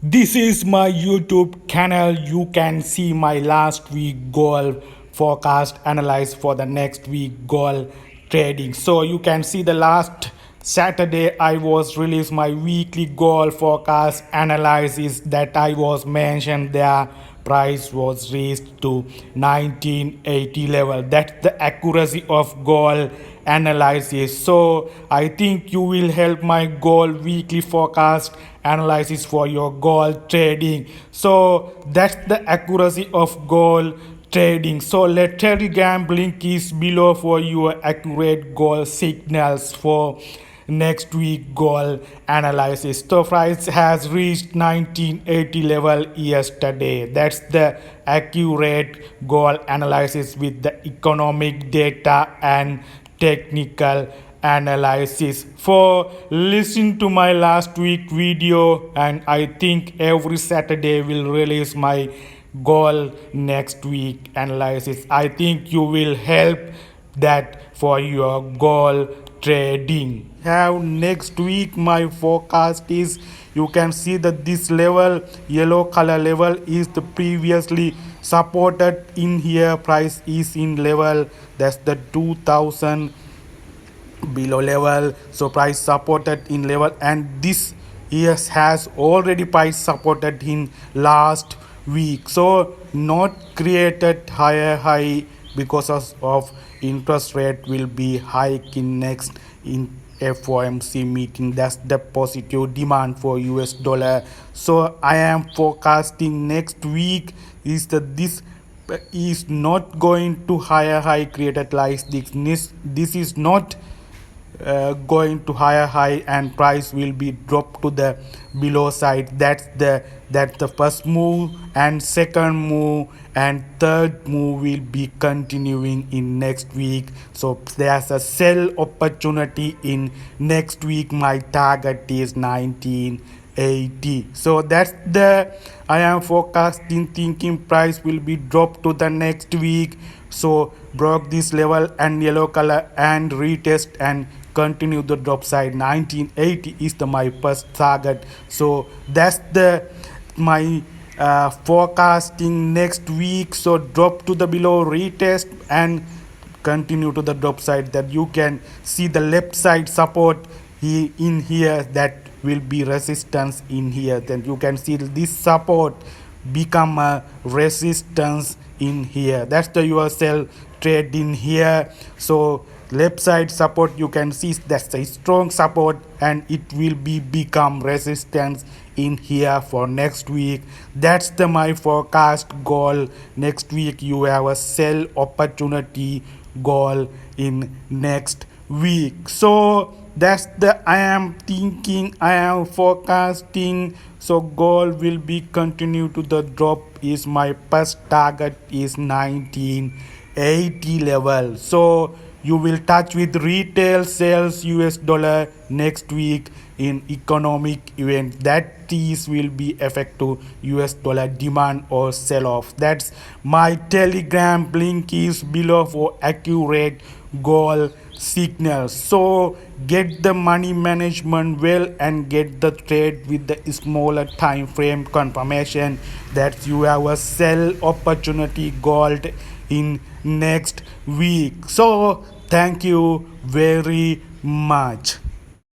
This is my YouTube channel. You can see my last week goal forecast analyze for the next week goal trading. So you can see the last Saturday I was released my weekly goal forecast analysis that I was mentioned there. Price was raised to 1980 level. That's the accuracy of goal analysis. So I think you will help my goal weekly forecast analysis for your goal trading. So that's the accuracy of goal trading. So let Telegram link is below for your accurate goal signals for next week goal analysis. So price has reached 1980 level yesterday. That's the accurate goal analysis with the economic data and technical analysis. For listen to my last week video, and I think every Saturday will release my goal next week analysis. I think you will help that for your goal trading. Have next week my forecast is, you can see that this level, yellow color level, is the previously supported in here. Price is in level, that's the 2000 below level. So price supported in level, and this years has already price supported in last week. So not created higher high because of interest rate will be hike in next in FOMC meeting. That's the positive demand for US dollar. So I am forecasting next week is that this is not going to higher high created like this is not going to higher high, and price will be dropped to the below side. That's the first move, and second move and third move will be continuing in next week. So there's a sell opportunity in next week. My target is 1980. So that's the I am forecasting, thinking price will be dropped to the next week. So broke this level and yellow color and retest and continue the drop side. 1980 is the my first target. So that's the my forecasting next week. So drop to the below, retest and continue to the drop side. That you can see the left side support in here, that will be resistance in here. Then you can see this support become a resistance in here. That's the your sell trade in here. So left side support, you can see that's a strong support, and it will be become resistance in here for next week. That's the my forecast goal. Next week you have a sell opportunity goal in next week. So that's the I am thinking, I am forecasting. So goal will be continue to the drop is my first target is 1980 level. So you will touch with retail sales US dollar next week in economic event. That these will be effective US dollar demand or sell off. That's my Telegram link is below for accurate goal signals. So get the money management well and get the trade with the smaller time frame confirmation that you have a sell opportunity gold in next week. So thank you very much.